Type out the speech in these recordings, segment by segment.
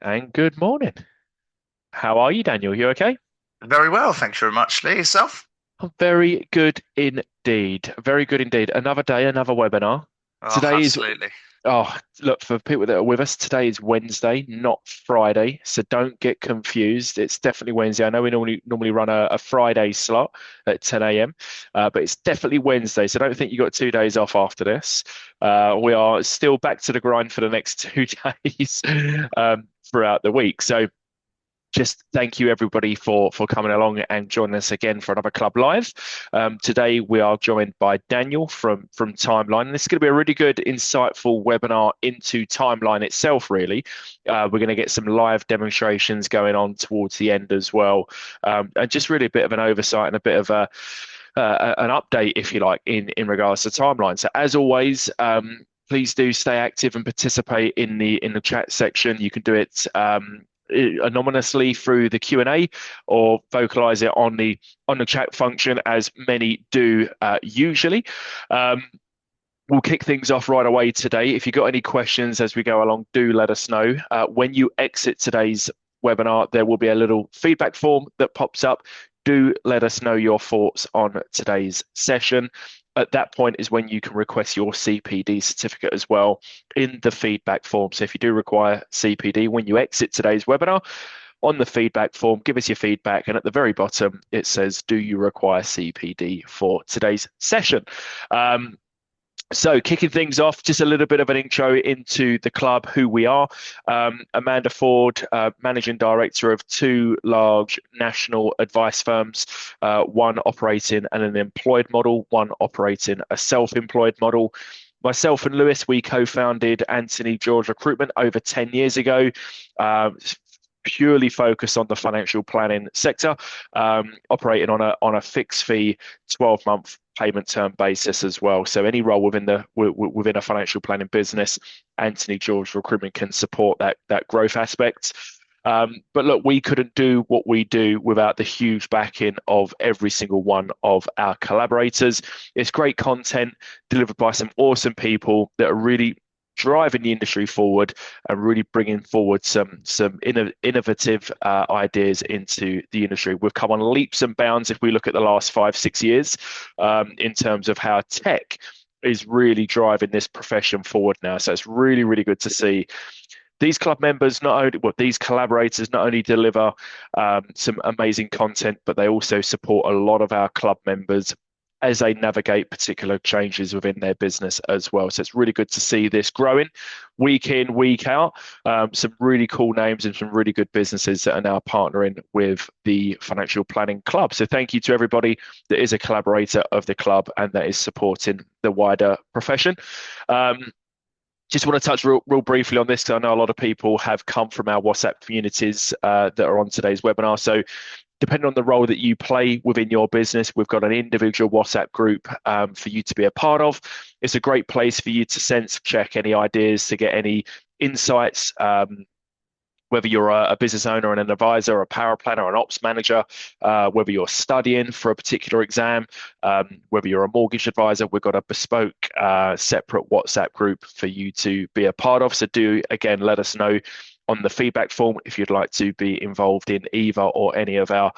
And good morning. How are you, Daniel? You okay? Very well, thanks very much, Lee. Yourself? I'm very good indeed. Very good indeed. Another day, another webinar. Oh, Today is, absolutely. oh, look, for people that are with us, today is Wednesday, not Friday. So don't get confused. It's definitely Wednesday. I know we normally run a Friday slot at 10 a.m., but it's definitely Wednesday. So don't think you got 2 days off after this. We are still back to the grind for the next 2 days throughout the week. So just thank you everybody for coming along and joining us again for another Club Live. Today we are joined by Daniel from Timeline. This is going to be a really good, insightful webinar into Timeline itself. Really, we're going to get some live demonstrations going on towards the end as well, and just really a bit of an oversight and a bit of an update, if you like, in regards to Timeline. So as always. Please do stay active and participate in the chat section. You can do it anonymously through the Q&A or vocalize it on the chat function, as many do usually. We'll kick things off right away today. If you've got any questions as we go along, do let us know. When you exit today's webinar, there will be a little feedback form that pops up. Do let us know your thoughts on today's session. At that point is when you can request your CPD certificate as well in the feedback form. So if you do require CPD when you exit today's webinar, on the feedback form, give us your feedback. And at the very bottom, it says, do you require CPD for today's session? So kicking things off, just a little bit of an intro into the club, who we are. Amanda Ford, Managing Director of two large national advice firms, one operating an employed model, one operating a self-employed model. Myself and Lewis, we co-founded Anthony George Recruitment over 10 years ago. Purely focused on the financial planning sector, operating on a fixed fee 12-month payment term basis as well. So any role within a financial planning business, Anthony George Recruitment can support that growth aspect. But look, we couldn't do what we do without the huge backing of every single one of our collaborators. It's great content delivered by some awesome people that are really driving the industry forward and really bringing forward some innovative ideas into the industry. We've come on leaps and bounds if we look at the last 5-6 years in terms of how tech is really driving this profession forward now. So it's really, really good to see these club members these collaborators not only deliver some amazing content, but they also support a lot of our club members as they navigate particular changes within their business as well. So it's really good to see this growing week in, week out. Some really cool names and some really good businesses that are now partnering with the Financial Planning Club. So thank you to everybody that is a collaborator of the club and that is supporting the wider profession. Just want to touch real briefly on this because I know a lot of people have come from our WhatsApp communities that are on today's webinar. So depending on the role that you play within your business, we've got an individual WhatsApp group for you to be a part of. It's a great place for you to sense check any ideas, to get any insights, whether you're a business owner and an advisor, a power planner, an ops manager, whether you're studying for a particular exam, whether you're a mortgage advisor, we've got a bespoke, separate WhatsApp group for you to be a part of. So do, again, let us know on the feedback form if you'd like to be involved in either or any of our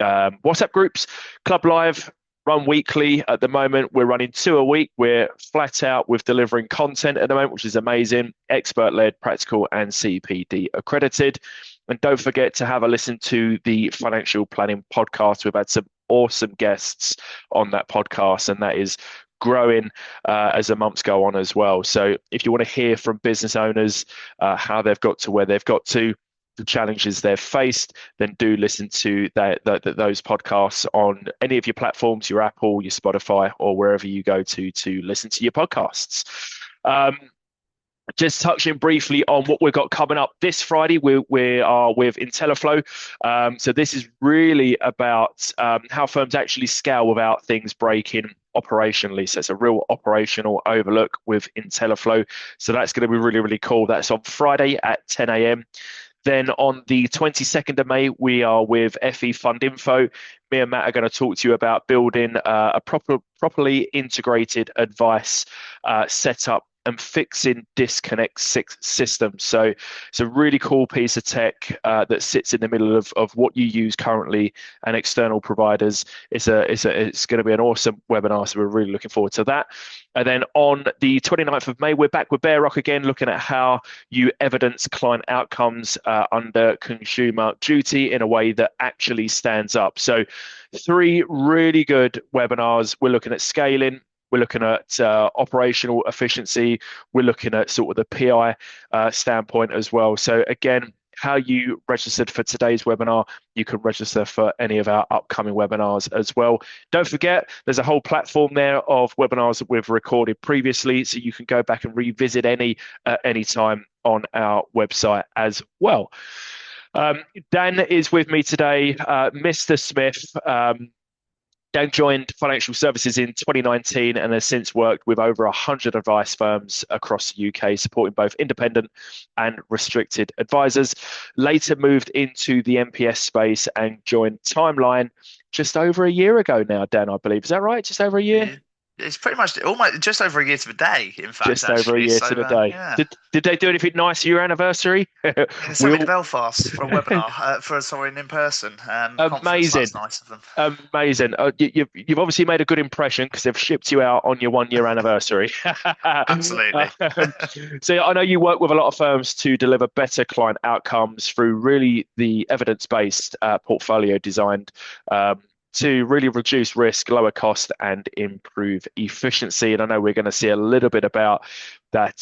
WhatsApp groups. Club Live, run weekly at the moment. We're running 2 a week. We're flat out with delivering content at the moment, which is amazing. Expert-led, practical, and CPD accredited. And don't forget to have a listen to the Financial Planning Podcast. We've had some awesome guests on that podcast, and that is growing as the months go on as well. So if you want to hear from business owners how they've got to where they've got to, the challenges they've faced, then do listen to those podcasts on any of your platforms, your Apple, your Spotify, or wherever you go to listen to your podcasts. Just touching briefly on what we've got coming up this Friday, we are with IntelliFlow. So this is really about how firms actually scale without things breaking operationally. So it's a real operational overlook with IntelliFlow. So that's going to be really, really cool. That's on Friday at 10 a.m. Then on the 22nd of May, we are with FE Fund Info. Me and Matt are going to talk to you about building a properly integrated advice setup and fixing disconnect systems. So it's a really cool piece of tech that sits in the middle of what you use currently and external providers. It's going to be an awesome webinar, so we're really looking forward to that. And then on the 29th of May, we're back with Bear Rock again, looking at how you evidence client outcomes under consumer duty in a way that actually stands up. So 3 really good webinars. We're looking at scaling. We're looking at operational efficiency. We're looking at sort of the PI standpoint as well. So again, how you registered for today's webinar, you can register for any of our upcoming webinars as well. Don't forget, there's a whole platform there of webinars that we've recorded previously, so you can go back and revisit any at any time on our website as well. Dan is with me today, Mr. Smith. Dan joined financial services in 2019 and has since worked with over 100 advice firms across the UK, supporting both independent and restricted advisors. Later moved into the MPS space and joined Timeline just over a year ago now, Dan, I believe. Is that right? Just over a year? It's pretty much almost just over a year to the day, in fact, Just over a actually. year So to the day. yeah. Did they do anything nice for your anniversary? Yeah, they sent me to Belfast for a webinar, in person. Conference, Amazing. that's nice of them. Amazing. You've obviously made a good impression because they've shipped you out on your 1 year anniversary. Absolutely. So I know you work with a lot of firms to deliver better client outcomes through really the evidence-based portfolio designed to really reduce risk, lower cost, and improve efficiency. And I know we're going to see a little bit about that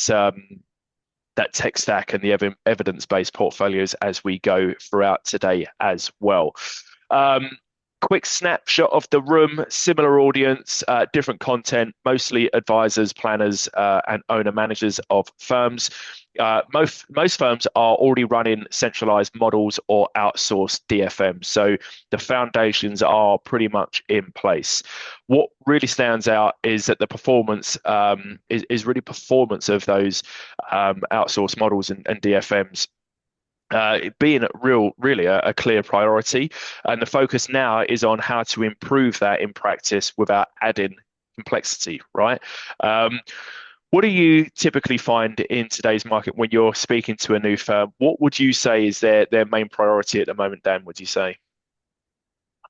that tech stack and the evidence-based portfolios as we go throughout today as well. Quick snapshot of the room, similar audience, different content, mostly advisors, planners, and owner managers of firms. Most firms are already running centralized models or outsourced DFM, so the foundations are pretty much in place. What really stands out is that the performance is really performance of those outsourced models and DFMs. Being really a clear priority, and the focus now is on how to improve that in practice without adding complexity, right? What do you typically find in today's market when you're speaking to a new firm? What would you say is their main priority at the moment, Dan, would you say?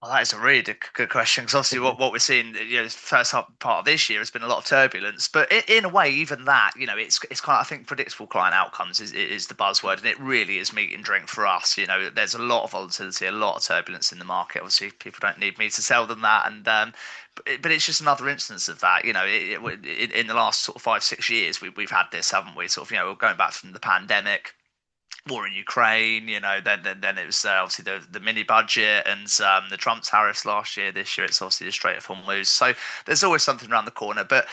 Well, that is a really good question, because obviously what we're seeing, first part of this year has been a lot of turbulence. But in a way, even that, it's kind of, I think, predictable client outcomes is the buzzword, and it really is meat and drink for us. There's a lot of volatility, a lot of turbulence in the market. Obviously, people don't need me to tell them that, and but it's just another instance of that. In the last sort of 5-6 years, we've had this, haven't we? Sort of, we're going back from the pandemic, war in Ukraine, then it was obviously the mini budget and the Trump tariffs last year. This year it's obviously the Strait of Hormuz. So there's always something around the corner. But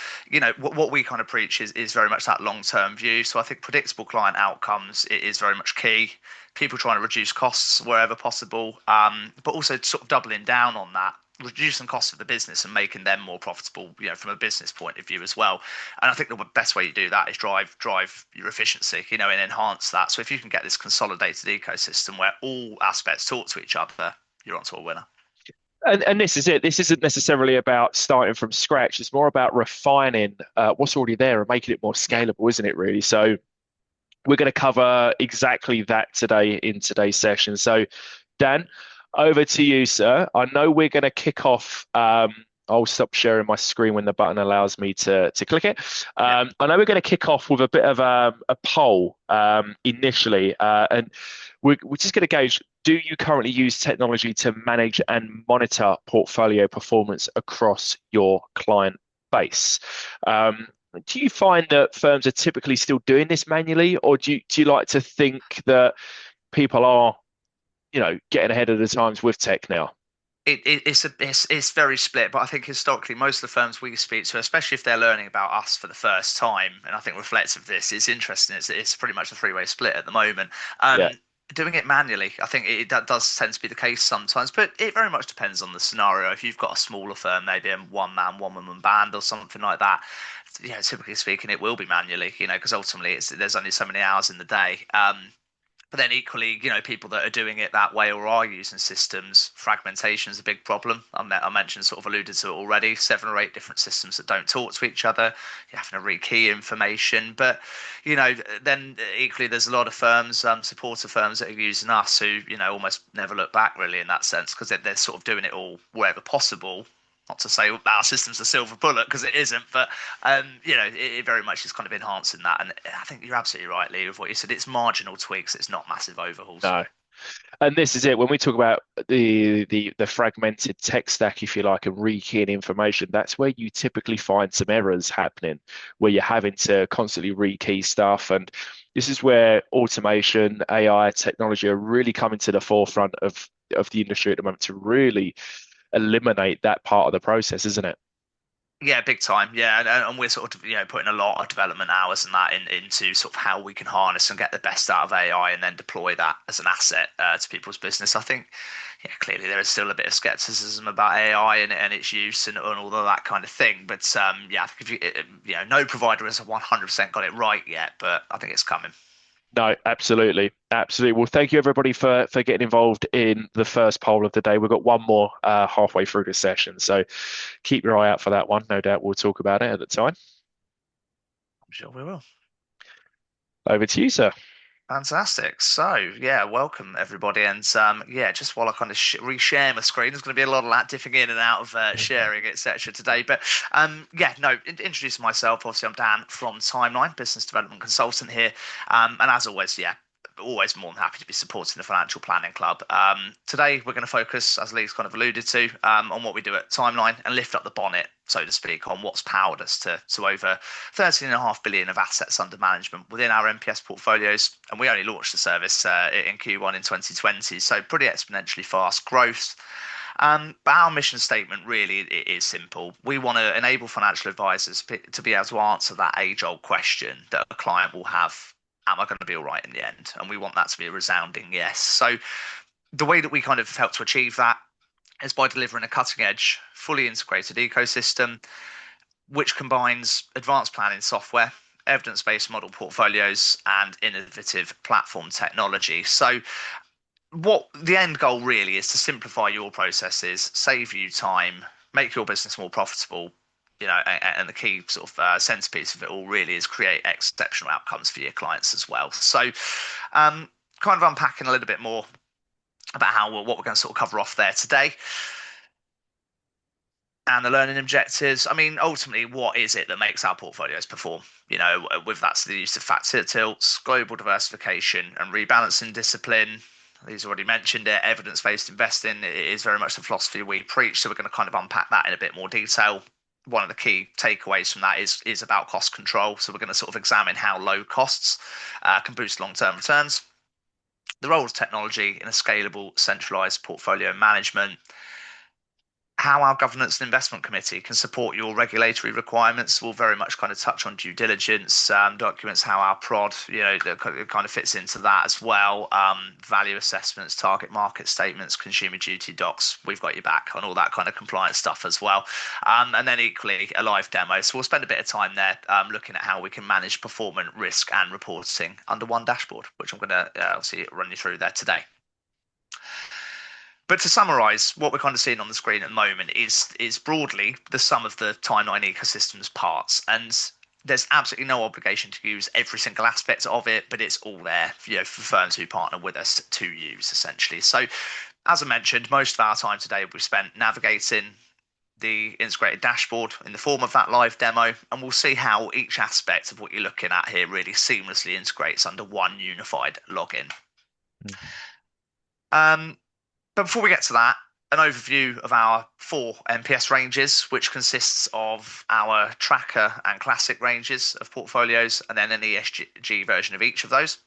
what we kind of preach is very much that long-term view. So I think predictable client outcomes is very much key. People trying to reduce costs wherever possible, but also sort of doubling down on that, reducing costs of the business and making them more profitable, from a business point of view as well. And I think the best way you do that is drive your efficiency, and enhance that. So if you can get this consolidated ecosystem where all aspects talk to each other, you're onto a winner. And this is it. This isn't necessarily about starting from scratch. It's more about refining what's already there and making it more scalable, isn't it, really? So we're going to cover exactly that today in today's session. So, Dan, over to you, sir. I know we're going to kick off. I'll stop sharing my screen when the button allows me to click it. I know we're going to kick off with a bit of a poll initially, and we're just going to gauge, do you currently use technology to manage and monitor portfolio performance across your client base? Do you find that firms are typically still doing this manually, or do you like to think that people are getting ahead of the times with tech now? It's very split, but I think historically most of the firms we speak to, especially if they're learning about us for the first time, and I think reflective of this, it's interesting. It's pretty much a three-way split at the moment. Doing it manually, I think that does tend to be the case sometimes, but it very much depends on the scenario. If you've got a smaller firm, maybe a one-man, one-woman band or something like that, typically speaking, it will be manually, because ultimately there's only so many hours in the day. But then equally, people that are doing it that way or are using systems, fragmentation is a big problem. I mentioned, sort of alluded to it already, 7 or 8 different systems that don't talk to each other. You're having to rekey information. But, then equally, there's a lot of firms, supporter firms that are using us who, almost never look back really in that sense, because they're sort of doing it all wherever possible. Not to say our system's a silver bullet, because it isn't, but it very much is kind of enhancing that. And I think you're absolutely right, Lee, with what you said. It's marginal tweaks. It's not massive overhauls. No. And this is it. When we talk about the fragmented tech stack, if you like, and rekeying information, that's where you typically find some errors happening, where you're having to constantly rekey stuff. And this is where automation, AI, technology are really coming to the forefront of the industry at the moment to really eliminate that part of the process, isn't it? Yeah, big time. Yeah, and we're sort of putting a lot of development hours and that into sort of how we can harness and get the best out of AI and then deploy that as an asset to people's business. I think, clearly there is still a bit of skepticism about AI and its use and all of that kind of thing. But I think if no provider has 100% got it right yet, but I think it's coming. No, absolutely. Absolutely. Well, thank you everybody for getting involved in the first poll of the day. We've got one more halfway through the session, so keep your eye out for that one. No doubt we'll talk about it at the time. I'm sure we will. Over to you, sir. Fantastic. So, welcome everybody. And just while I kind of reshare my screen, there's going to be a lot of that dipping in and out of sharing, etc. today. But introduce myself. Obviously, I'm Dan from Timeline, business development consultant here. And as always, always more than happy to be supporting the Financial Planning Club. Today, we're going to focus, as Lee's kind of alluded to, on what we do at Timeline and lift up the bonnet, so to speak, on what's powered us to over 13.5 billion of assets under management within our MPS portfolios. And we only launched the service in Q1 in 2020, so pretty exponentially fast growth. But our mission statement really is simple. We want to enable financial advisors to be able to answer that age-old question that a client will have: am I going to be all right in the end? And we want that to be a resounding yes. So the way that we kind of help to achieve that is by delivering a cutting edge, fully integrated ecosystem, which combines advanced planning software, evidence-based model portfolios, and innovative platform technology. So what the end goal really is to simplify your processes, save you time, make your business more profitable, and the key sort of centerpiece of it all really is create exceptional outcomes for your clients as well. So kind of unpacking a little bit more about what we're going to sort of cover off there today. And the learning objectives. I mean, ultimately, what is it that makes our portfolios perform? With that's the use of factor tilts, global diversification, and rebalancing discipline. He's already mentioned it. Evidence-based investing is very much the philosophy we preach. So we're going to kind of unpack that in a bit more detail. One of the key takeaways from that is about cost control. So we're going to sort of examine how low costs can boost long-term returns, the role of technology in a scalable, centralized portfolio management, how our governance and investment committee can support your regulatory requirements. We'll very much kind of touch on due diligence documents, how our prod, it kind of fits into that as well. Value assessments, target market statements, consumer duty docs. We've got your back on all that kind of compliance stuff as well. And then equally a live demo. So we'll spend a bit of time there looking at how we can manage performance, risk, and reporting under one dashboard, which I'm going to obviously run you through there today. But to summarise, what we're kind of seeing on the screen at the moment is broadly the sum of the Timeline ecosystem's parts. And there's absolutely no obligation to use every single aspect of it, but it's all there, for firms who partner with us to use, essentially. So, as I mentioned, most of our time today we've spent navigating the integrated dashboard in the form of that live demo, and we'll see how each aspect of what you're looking at here really seamlessly integrates under one unified login. But before we get to that, an overview of our 4 MPS ranges, which consists of our tracker and classic ranges of portfolios, and then an ESG version of each of those.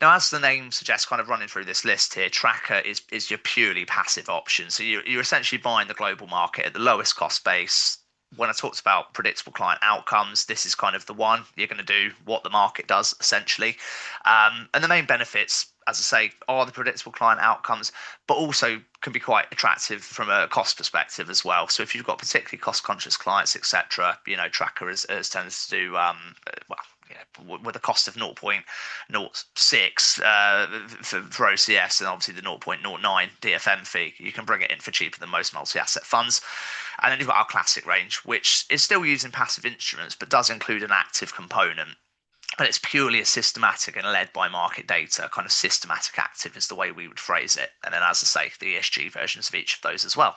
Now, as the name suggests, kind of running through this list here, tracker is your purely passive option. So you're essentially buying the global market at the lowest cost base. When I talked about predictable client outcomes, this is kind of the one. You're going to do what the market does, essentially. And the main benefits, as I say, are the predictable client outcomes, but also can be quite attractive from a cost perspective as well. So if you've got particularly cost-conscious clients, etc., tracker has tended to do with a cost of 0.06 for OCS, and obviously the 0.09 DFM fee, you can bring it in for cheaper than most multi-asset funds. And then you've got our classic range, which is still using passive instruments, but does include an active component. But it's purely a systematic and led by market data, kind of systematic active is the way we would phrase it. And then, as I say, the ESG versions of each of those as well.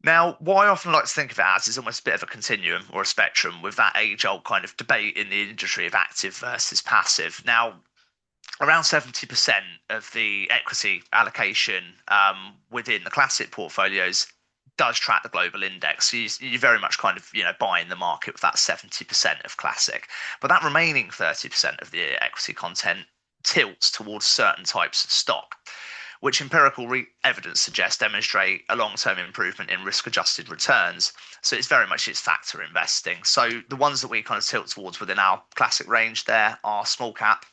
Now, what I often like to think of it as is almost a bit of a continuum or a spectrum with that age-old kind of debate in the industry of active versus passive. Now, around 70% of the equity allocation within the classic portfolios does track the global index. So you very much kind of, buying the market with that 70% of classic. But that remaining 30% of the equity content tilts towards certain types of stock, which empirical evidence suggests demonstrate a long-term improvement in risk-adjusted returns. So it's very much factor investing. So the ones that we kind of tilt towards within our classic range there are small cap,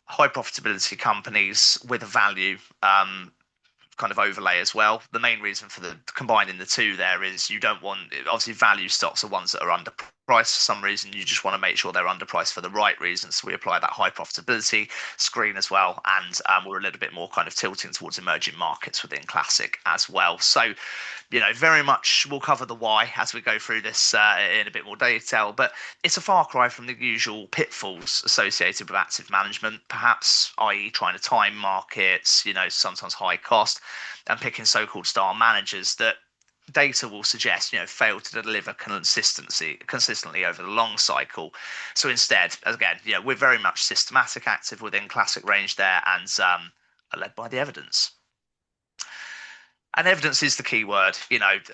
high profitability companies with a value kind of overlay as well. The main reason for the combining the two there is you don't want, obviously value stocks are ones that are underpriced for some reason. You just want to make sure they're underpriced for the right reasons. So we apply that high profitability screen as well. And we're a little bit more kind of tilting towards emerging markets within classic as well. So, very much we'll cover the why as we go through this in a bit more detail, but it's a far cry from the usual pitfalls associated with active management, perhaps, i.e. trying to time markets, sometimes high cost, and picking so-called star managers that data will suggest, fail to deliver consistently over the long cycle. So instead, again, we're very much systematic active within classic range there, and are led by the evidence. And evidence is the key word.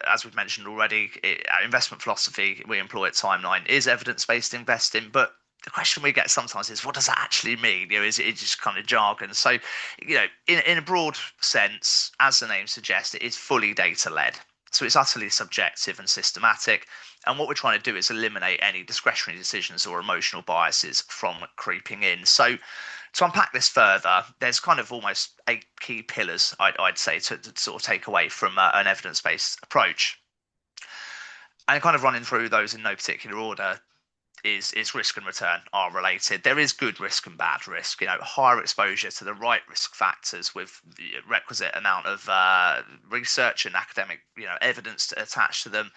As we've mentioned already, our investment philosophy we employ at Timeline is evidence-based investing, but the question we get sometimes is, what does that actually mean? Is it just kind of jargon? So, in a broad sense, as the name suggests, it is fully data-led. So it's utterly subjective and systematic. And what we're trying to do is eliminate any discretionary decisions or emotional biases from creeping in. So to unpack this further, there's kind of almost 8 key pillars, I'd say, to sort of take away from an evidence-based approach. And kind of running through those in no particular order is risk and return are related. There is good risk and bad risk. Higher exposure to the right risk factors with the requisite amount of research and academic evidence attached to them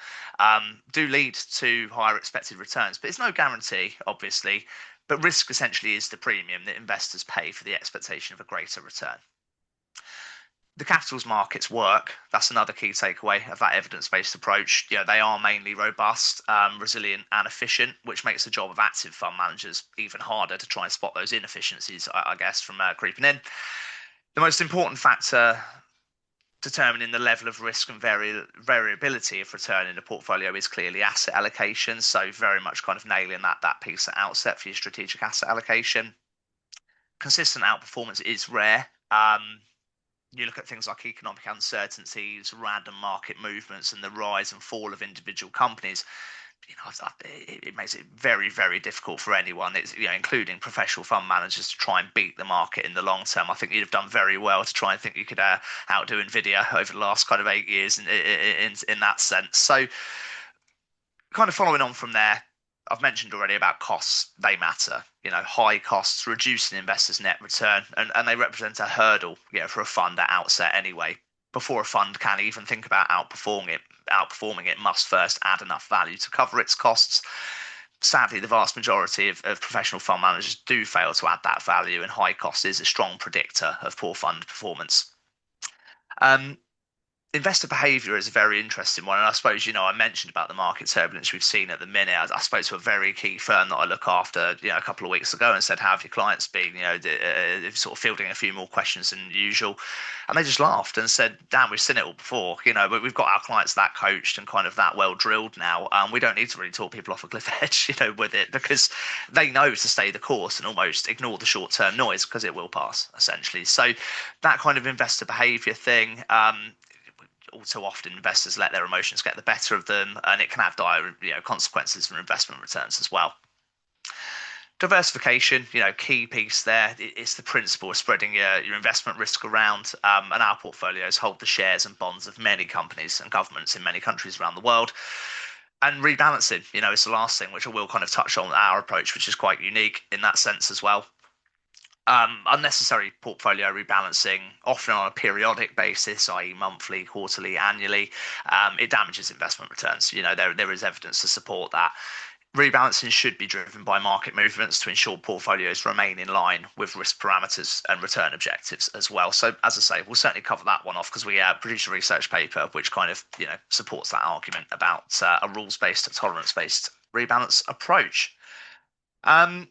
do lead to higher expected returns, but it's no guarantee, obviously. But risk essentially is the premium that investors pay for the expectation of a greater return. The capitals markets work. That's another key takeaway of that evidence-based approach. They are mainly robust, resilient, and efficient, which makes the job of active fund managers even harder to try and spot those inefficiencies, I guess, from creeping in. The most important factor determining the level of risk and variability of return in a portfolio is clearly asset allocation. So very much kind of nailing that piece at outset for your strategic asset allocation. Consistent outperformance is rare. You look at things like economic uncertainties, random market movements, and the rise and fall of individual companies. It makes it very, very difficult for anyone, including professional fund managers, to try and beat the market in the long term. I think you'd have done very well to try and think you could outdo Nvidia over the last kind of 8 years in that sense. So, kind of following on from there, I've mentioned already about costs. They matter. High costs reduce an investor's net return, and they represent a hurdle, for a fund at outset anyway. Before a fund can even think about outperforming it must first add enough value to cover its costs. Sadly, the vast majority of professional fund managers do fail to add that value, and high cost is a strong predictor of poor fund performance. Investor behavior is a very interesting one, and I suppose I mentioned about the market turbulence we've seen at the minute. I spoke to a very key firm that I look after a couple of weeks ago and said, how have your clients been? Sort of fielding a few more questions than usual, and they just laughed and said, Dan, we've seen it all before, but we've got our clients that coached and kind of that well drilled now. We don't need to really talk people off a cliff edge with it, because they know to stay the course and almost ignore the short-term noise, because it will pass essentially. So that kind of investor behavior thing, all too often investors let their emotions get the better of them, and it can have dire consequences for investment returns as well. Diversification, key piece there. It's the principle of spreading your investment risk around, and our portfolios hold the shares and bonds of many companies and governments in many countries around the world. And rebalancing, is the last thing, which I will kind of touch on our approach, which is quite unique in that sense as well. Unnecessary portfolio rebalancing, often on a periodic basis, i.e., monthly, quarterly, annually, it damages investment returns. There is evidence to support that. Rebalancing should be driven by market movements to ensure portfolios remain in line with risk parameters and return objectives as well. So, as I say, we'll certainly cover that one off because we produced a research paper which kind of supports that argument about a rules-based, tolerance-based rebalance approach. Time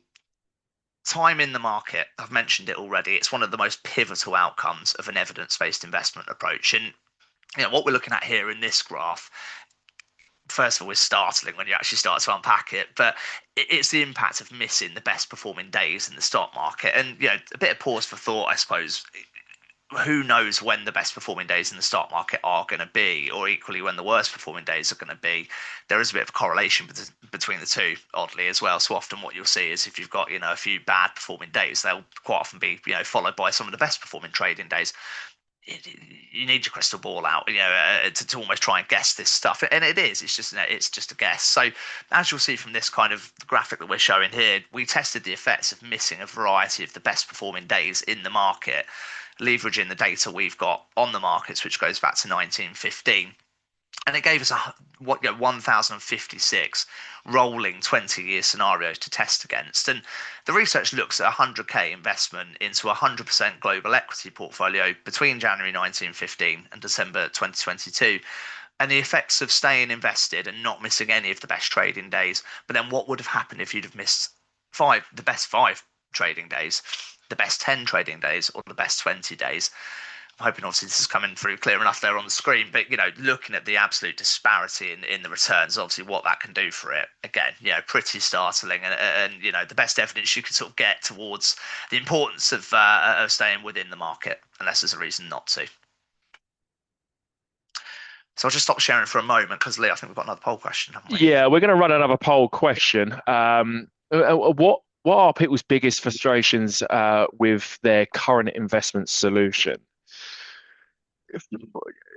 in the market, I've mentioned it already. It's one of the most pivotal outcomes of an evidence-based investment approach. And what we're looking at here in this graph, first of all, is startling when you actually start to unpack it, but it's the impact of missing the best performing days in the stock market. And a bit of pause for thought, I suppose. Who knows when the best performing days in the stock market are going to be, or equally when the worst performing days are going to be. There is a bit of a correlation between the two, oddly, as well. So often what you'll see is if you've got a few bad performing days, they'll quite often be followed by some of the best performing trading days. You need your crystal ball out, to almost try and guess this stuff, and it's just a guess. So, as you'll see from this kind of graphic that we're showing here, we tested the effects of missing a variety of the best performing days in the market, leveraging the data we've got on the markets, which goes back to 1915. And it gave us 1,056 rolling 20-year scenarios to test against. And the research looks at 100k investment into a 100% global equity portfolio between January 1915 and December 2022. And the effects of staying invested and not missing any of the best trading days. But then what would have happened if you'd have missed the best 5 trading days, the best 10 trading days, or the best 20 days? I'm hoping obviously this is coming through clear enough there on the screen, but looking at the absolute disparity in the returns, obviously what that can do for it, again, pretty startling, and the best evidence you can sort of get towards the importance of staying within the market, unless there's a reason not to. So I'll just stop sharing for a moment because Lee, I think we've got another poll question, haven't we? Yeah, we're going to run another poll question. What are people's biggest frustrations with their current investment solution?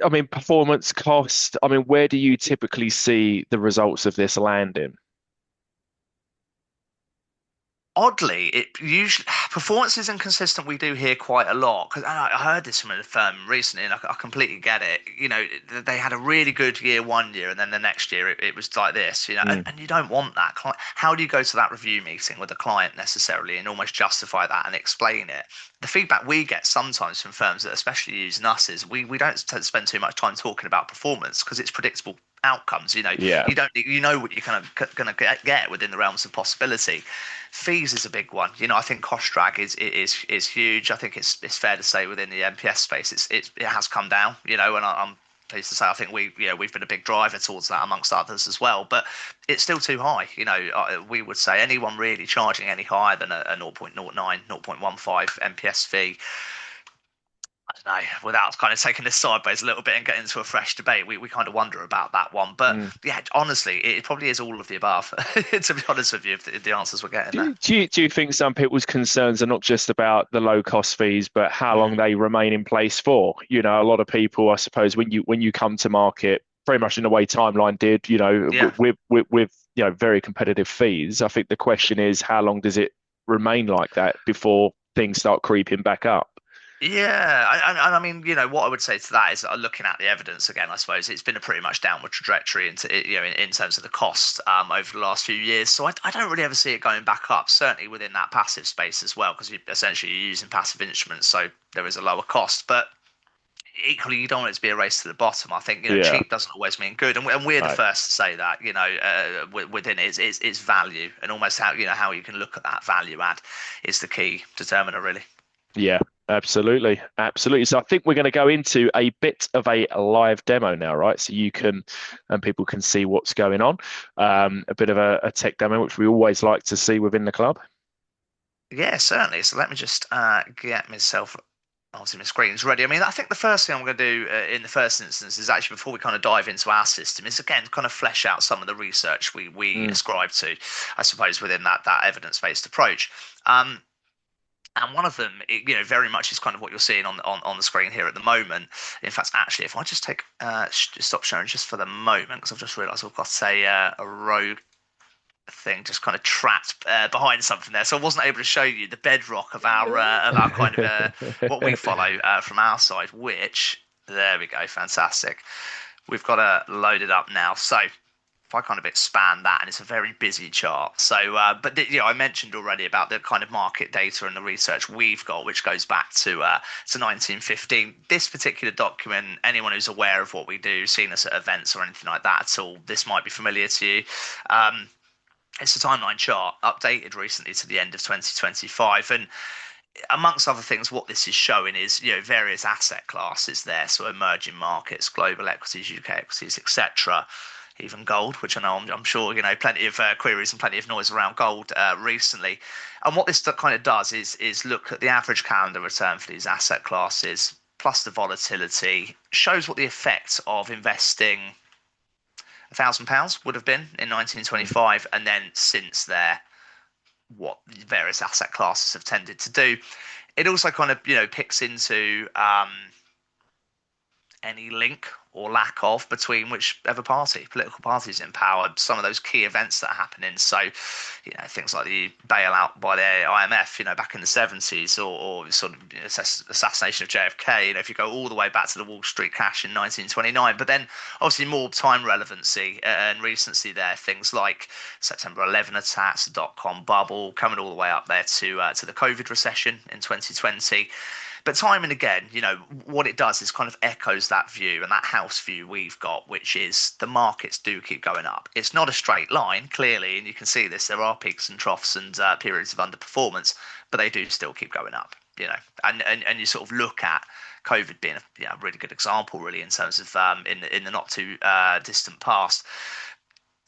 I mean, performance, cost. I mean, where do you typically see the results of this landing? Oddly, it usually performance is inconsistent. We do hear quite a lot because I heard this from a firm recently, and I completely get it. They had a really good year one year, and then the next year it was like this. And you don't want that. How do you go to that review meeting with a client necessarily and almost justify that and explain it? The feedback we get sometimes from firms that especially using us is we don't spend too much time talking about performance because it's predictable outcomes. Yeah. You don't what you're kind of going to get within the realms of possibility. Fees is a big one. I think cost drag is huge. I think it's fair to say within the MPS space it has come down. And I'm pleased to say I think we've been a big driver towards that amongst others as well. But it's still too high. We would say anyone really charging any higher than a 0.09, 0.15 MPS fee, I don't know, without kind of taking this sideways a little bit and getting into a fresh debate, we kind of wonder about that one. But yeah, honestly, it probably is all of the above, to be honest with you, if the answers we're getting there. Do you think some people's concerns are not just about the low cost fees, but how long they remain in place for? A lot of people, I suppose, when you come to market, very much in the way Timeline did, with very competitive fees, I think the question is how long does it remain like that before things start creeping back up? Yeah, and I mean, what I would say to that is looking at the evidence again, I suppose it's been a pretty much downward trajectory in terms of the cost over the last few years. So I don't really ever see it going back up, certainly within that passive space as well, because you're using passive instruments, so there is a lower cost. But equally, you don't want it to be a race to the bottom. I think cheap doesn't always mean good, and we're the first to say that. Within it, it's value, and almost how you can look at that value add is the key determiner, really. Yeah. Absolutely. So I think we're going to go into a bit of a live demo now, right? So people can see what's going on. A bit of a tech demo, which we always like to see within the club. Yeah, certainly. So let me just get myself, obviously my screen's ready. I mean, I think the first thing I'm going to do in the first instance is actually, before we kind of dive into our system, is again kind of flesh out some of the research we ascribe to, I suppose, within that evidence-based approach. And one of them, very much is kind of what you're seeing on the screen here at the moment. In fact, actually, if I just take stop sharing just for the moment, because I've just realised I've got a rogue thing just kind of trapped behind something there, so I wasn't able to show you the bedrock of our kind of what we follow from our side. Which there we go, fantastic. We've got loaded up now. So if I kind of expand that, and it's a very busy chart. So, I mentioned already about the kind of market data and the research we've got, which goes back to 1915. This particular document, anyone who's aware of what we do, seen us at events or anything like that at all, this might be familiar to you. It's a timeline chart updated recently to the end of 2025, and amongst other things, what this is showing is various asset classes there, so emerging markets, global equities, UK equities, etc. Even gold, which I know I'm sure plenty of queries and plenty of noise around gold recently. And what this kind of does is look at the average calendar return for these asset classes plus the volatility, shows what the effect of investing £1,000 would have been in 1925, and then since there, what various asset classes have tended to do. It also kind of picks into any link or lack of between whichever political party is in power, some of those key events that are happening. So, things like the bailout by the IMF, back in the 70s, or sort of assassination of JFK, if you go all the way back to the Wall Street crash in 1929. But then obviously more time relevancy and recency there, things like September 11 attacks, the dot-com bubble, coming all the way up there to the COVID recession in 2020. But time and again, what it does is kind of echoes that view and that house view we've got, which is the markets do keep going up. It's not a straight line, clearly, and you can see this. There are peaks and troughs and periods of underperformance, but they do still keep going up, And you sort of look at COVID being a really good example, really, in terms of in the not too distant past.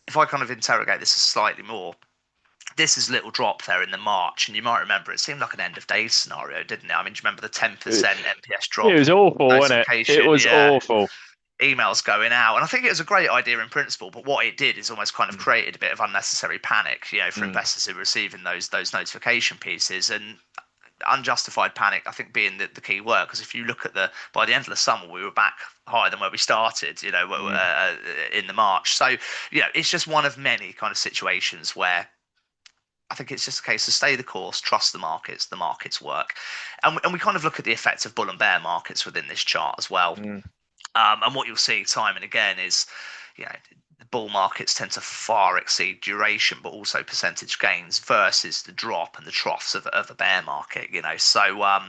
If I kind of interrogate this slightly more, this is little drop there in the March, and you might remember it seemed like an end of days scenario, didn't it? I mean, do you remember the 10% NPS It drop was awful, wasn't it? It notification? was Yeah, awful. emails going out, and I think it was a great idea in principle. But what it did is almost kind of created a bit of unnecessary panic, for Mm. investors who were receiving those notification pieces, and unjustified panic, I think, being the key word. Because if you look at by the end of the summer, we were back higher than where we started, Mm. in the March. So, it's just one of many kind of situations where I think it's just a case of stay the course, trust the markets work. And we kind of look at the effects of bull and bear markets within this chart as well. Mm. And what you'll see time and again is, the bull markets tend to far exceed duration, but also percentage gains versus the drop and the troughs of a bear market, So,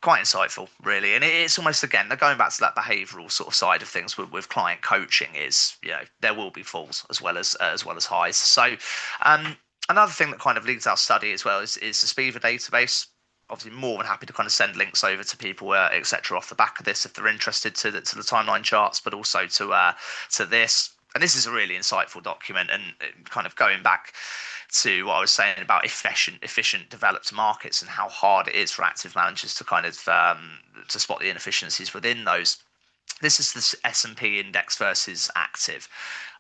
quite insightful, really. And it's almost, again, they're going back to that behavioral sort of side of things with client coaching is, there will be falls as well as highs. So, another thing that kind of leads our study as well is the Spiva database. Obviously, more than happy to kind of send links over to people, etc., off the back of this if they're interested to the timeline charts, but also to this. And this is a really insightful document, and kind of going back to what I was saying about efficient developed markets and how hard it is for active managers to kind of to spot the inefficiencies within those. This is the S&P index versus active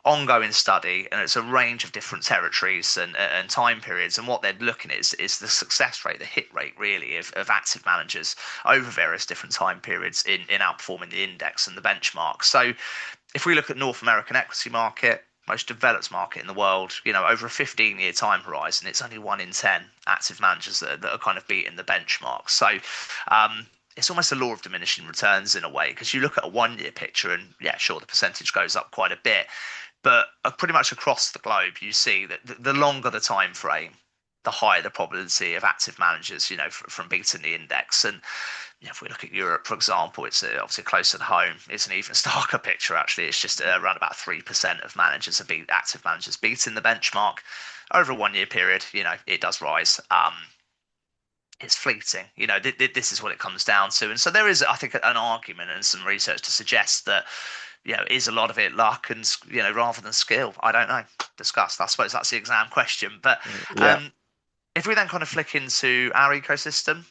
ongoing study, and it's a range of different territories and time periods. And what they're looking at is the success rate, the hit rate, really, of active managers over various different time periods in outperforming the index and the benchmark. So if we look at North American equity market, most developed market in the world, over a 15-year time horizon, it's only 1 in 10 active managers that are kind of beating the benchmark. So it's almost a law of diminishing returns in a way, because you look at a 1-year picture and, yeah, sure, the percentage goes up quite a bit. But pretty much across the globe, you see that the longer the time frame, the higher the probability of active managers, from beating the index. And if we look at Europe, for example, it's obviously closer to home. It's an even starker picture, actually. It's just around about 3% of managers active managers beating the benchmark over a 1-year period. It does rise. It's fleeting. This is what it comes down to. And so there is, I think, an argument and some research to suggest that, is a lot of it luck and, rather than skill? I don't know. Discussed. I suppose that's the exam question. But Yeah. if we then kind of flick into our ecosystem,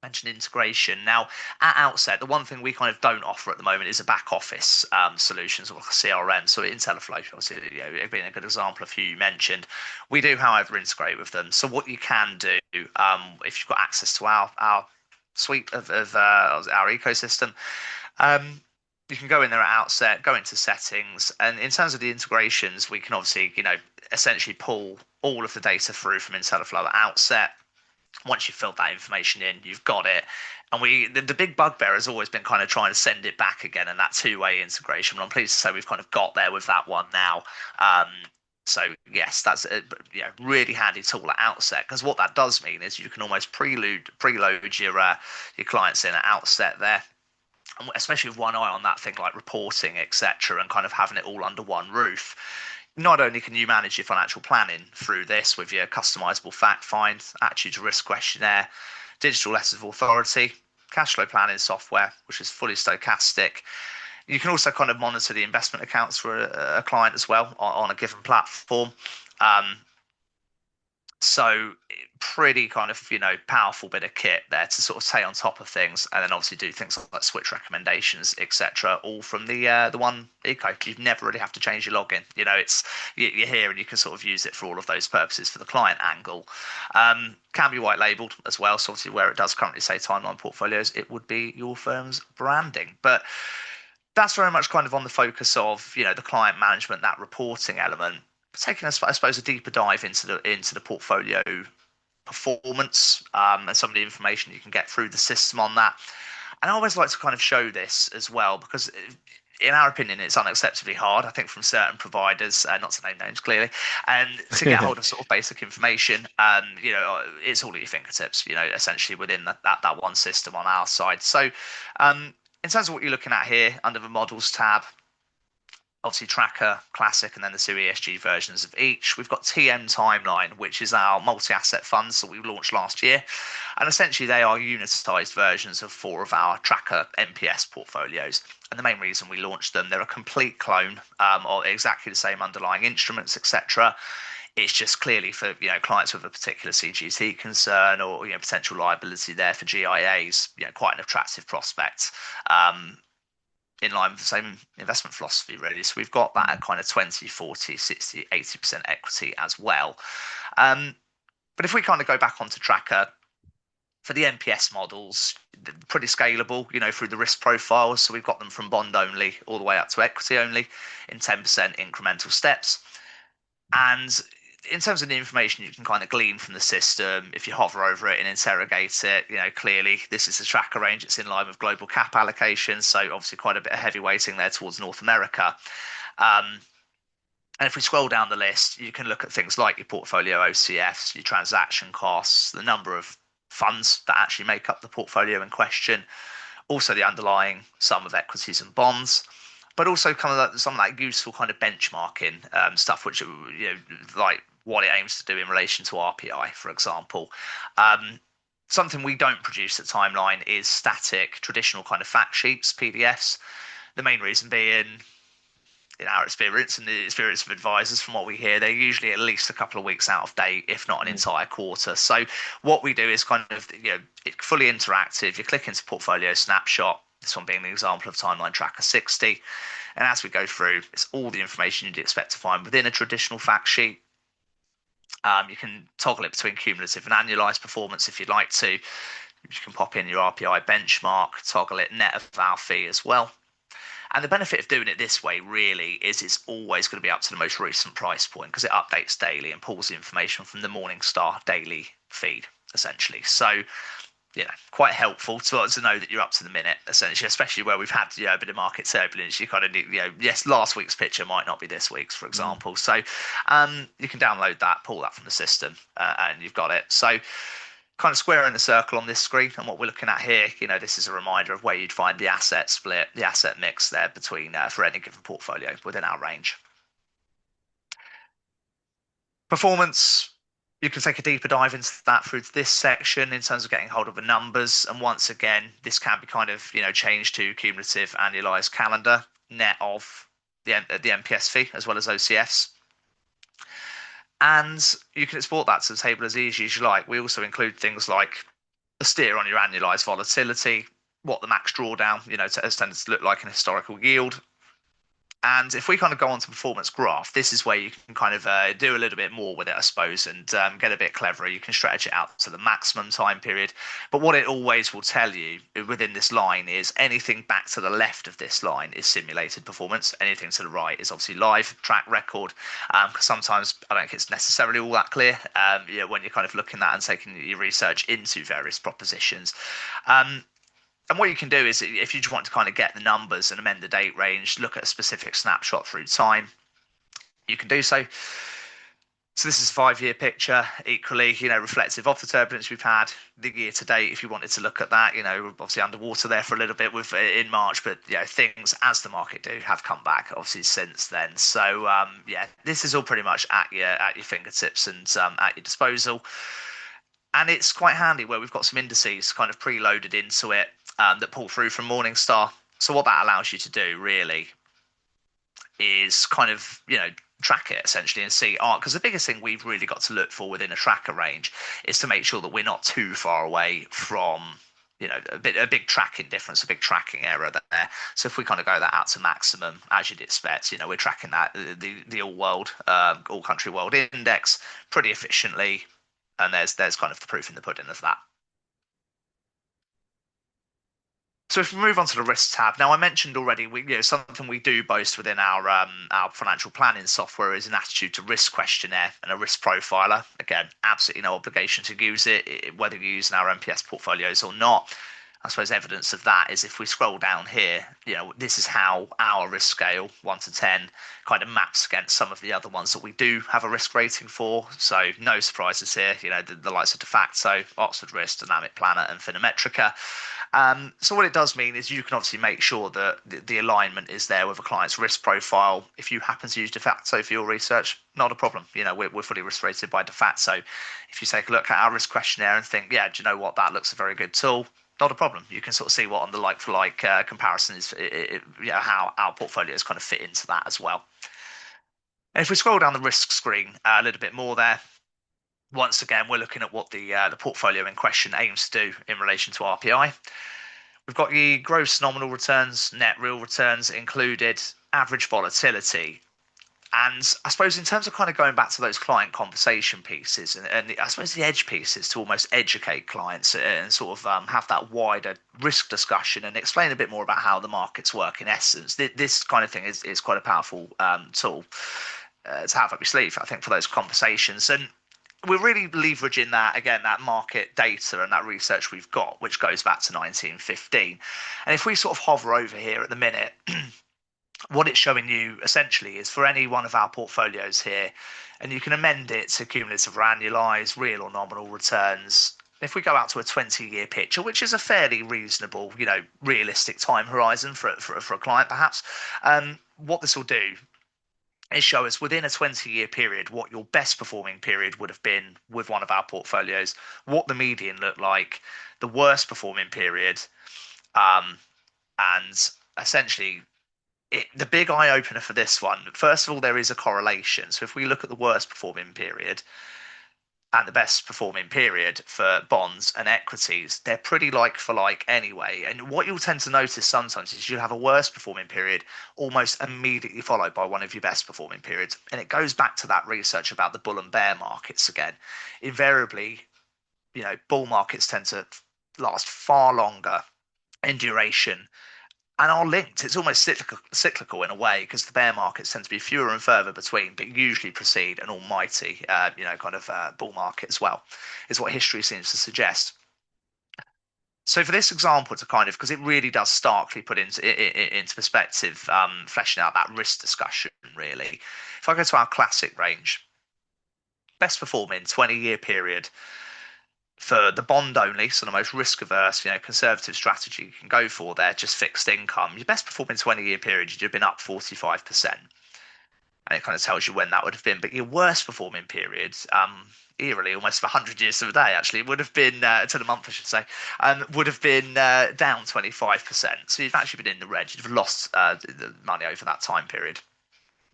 Mentioned integration. Now, at outset, the one thing we kind of don't offer at the moment is a back office solutions or like a CRM. So IntelliFlow, obviously, being a good example of who you mentioned. We do, however, integrate with them. So what you can do, if you've got access to our suite of our ecosystem, you can go in there at outset, go into settings, and in terms of the integrations, we can obviously, essentially pull all of the data through from IntelliFlow at outset. Once you've filled that information in, you've got it. And the big bugbear has always been kind of trying to send it back again, and that two-way integration. But I'm pleased to say we've kind of got there with that one now. So yes, that's a really handy tool at outset, because what that does mean is you can almost preload your clients in at outset there, especially with one eye on that thing like reporting, etc., and kind of having it all under one roof. Not only can you manage your financial planning through this with your customizable fact find, attitude to risk questionnaire, digital letters of authority, cash flow planning software, which is fully stochastic. You can also kind of monitor the investment accounts for a client as well on a given platform. So pretty kind of, powerful bit of kit there to sort of stay on top of things, and then obviously do things like switch recommendations, etc., all from the one eco. You never really have to change your login. You're here and you can sort of use it for all of those purposes for the client angle. Can be white labeled as well. So obviously where it does currently say Timeline Portfolios, it would be your firm's branding. But that's very much kind of on the focus of, the client management, that reporting element. Taking, I suppose, a deeper dive into the portfolio performance, and some of the information you can get through the system on that. And I always like to kind of show this as well, because in our opinion, it's unacceptably hard, I think, from certain providers, not to name names clearly, and to get hold of sort of basic information. It's all at your fingertips, essentially within that one system on our side. So in terms of what you're looking at here under the models tab, obviously Tracker, Classic, and then the two ESG versions of each. We've got TM Timeline, which is our multi-asset funds that we launched last year. And essentially they are unitized versions of 4 of our Tracker MPS portfolios. And the main reason we launched them, they're a complete clone of exactly the same underlying instruments, etc. It's just clearly for clients with a particular CGT concern or potential liability there for GIAs, quite an attractive prospect. In line with the same investment philosophy, really. So we've got that at kind of 20, 40, 60, 80% equity as well. But if we kind of go back onto Tracker, for the NPS models, pretty scalable, through the risk profiles. So we've got them from bond only all the way up to equity only in 10% incremental steps. And in terms of the information you can kind of glean from the system, if you hover over it and interrogate it, clearly this is the Tracker range. It's in line with global cap allocation, so obviously quite a bit of heavy weighting there towards North America. And if we scroll down the list, you can look at things like your portfolio OCFs, your transaction costs, the number of funds that actually make up the portfolio in question, also the underlying sum of equities and bonds, but also kind of some like useful kind of benchmarking stuff, which like what it aims to do in relation to RPI, for example. Something we don't produce at Timeline is static, traditional kind of fact sheets, PDFs. The main reason being, in our experience and the experience of advisors, from what we hear, they're usually at least a couple of weeks out of date, if not an entire quarter. So what we do is kind of, fully interactive. You click into Portfolio Snapshot, this one being the example of Timeline Tracker 60. And as we go through, it's all the information you'd expect to find within a traditional fact sheet. You can toggle it between cumulative and annualized performance if you'd like to. You can pop in your RPI benchmark, toggle it net of our fee as well. And the benefit of doing it this way really is it's always going to be up to the most recent price point, because it updates daily and pulls the information from the Morningstar daily feed, essentially. So, quite helpful to know that you're up to the minute, essentially, especially where we've had a bit of market turbulence. You kind of need, yes, last week's picture might not be this week's, for example. So you can download that, pull that from the system, and you've got it. So kind of squaring the circle on this screen, and what we're looking at here, this is a reminder of where you'd find the asset split, the asset mix there between for any given portfolio within our range. Performance. You can take a deeper dive into that through this section in terms of getting hold of the numbers. And once again, this can be kind of, changed to cumulative annualized calendar net of the MPS fee as well as OCFs. And you can export that to the table as easy as you like. We also include things like a steer on your annualized volatility, what the max drawdown, has tended to look like an historical yield. And if we kind of go on to performance graph, this is where you can kind of do a little bit more with it, I suppose, and get a bit cleverer. You can stretch it out to the maximum time period. But what it always will tell you within this line is anything back to the left of this line is simulated performance. Anything to the right is obviously live track record. Because sometimes I don't think it's necessarily all that clear. When you're kind of looking at and taking your research into various propositions. And what you can do is, if you just want to kind of get the numbers and amend the date range, look at a specific snapshot through time, you can do so. So this is a 5-year picture, equally, reflective of the turbulence we've had. The year to date, if you wanted to look at that, we're obviously underwater there for a little bit in March, but things, as the market do, have come back obviously since then. So this is all pretty much at your fingertips and at your disposal. And it's quite handy where we've got some indices kind of preloaded into it that pull through from Morningstar. So what that allows you to do really is kind of, track it essentially and see, because the biggest thing we've really got to look for within a tracker range is to make sure that we're not too far away from, a big tracking difference, a big tracking error there. So if we kind of go that out to maximum, as you'd expect, we're tracking that the all country world index pretty efficiently. And there's kind of the proof in the pudding of that. So if we move on to the risk tab, now I mentioned already, something we do boast within our financial planning software is an attitude to risk questionnaire and a risk profiler. Again, absolutely no obligation to use it, whether you're using our MPS portfolios or not. I suppose evidence of that is if we scroll down here, this is how our risk scale 1 to 10 kind of maps against some of the other ones that we do have a risk rating for. So no surprises here, the likes of De facto, Oxford Risk, Dynamic Planner and Phenometrica. So what it does mean is you can obviously make sure that the alignment is there with a client's risk profile. If you happen to use De facto for your research, not a problem. We're fully risk rated by De facto. If you take a look at our risk questionnaire and think, do you know what, that looks a very good tool, not a problem. You can sort of see what on the like-for-like comparison is, how our portfolios kind of fit into that as well. And if we scroll down the risk screen a little bit more there, once again, we're looking at what the portfolio in question aims to do in relation to RPI. We've got the gross nominal returns, net real returns included, average volatility. And I suppose in terms of kind of going back to those client conversation pieces and I suppose the edge pieces to almost educate clients and sort of have that wider risk discussion and explain a bit more about how the markets work in essence. This kind of thing is quite a powerful tool to have up your sleeve, I think, for those conversations. And we're really leveraging that, again, that market data and that research we've got, which goes back to 1915. And if we sort of hover over here at the minute, what it's showing you essentially is for any one of our portfolios here, and you can amend it to cumulative or annualized, real or nominal returns. If we go out to a 20-year picture, which is a fairly reasonable, realistic time horizon for a client perhaps, what this will do is show us within a 20-year period what your best performing period would have been with one of our portfolios, what the median looked like, the worst performing period, and essentially the big eye opener for this one, first of all, there is a correlation. So if we look at the worst performing period and the best performing period for bonds and equities, they're pretty like for like anyway. And what you'll tend to notice sometimes is you'll have a worst performing period almost immediately followed by one of your best performing periods. And it goes back to that research about the bull and bear markets again. Invariably, bull markets tend to last far longer in duration and are linked. It's almost cyclical in a way, because the bear markets tend to be fewer and further between, but usually precede an almighty, bull market as well, is what history seems to suggest. So for this example to kind of, because it really does starkly put into perspective, fleshing out that risk discussion really. If I go to our classic range, best performing 20-year period, for the bond only, so the most risk averse, conservative strategy you can go for there, just fixed income, your best performing 20-year period, you'd have been up 45%. And it kind of tells you when that would have been. But your worst performing period, eerily, almost 100 years to the day, actually, would have been, to the month, I should say, would have been down 25%. So you've actually been in the red. You've lost the money over that time period.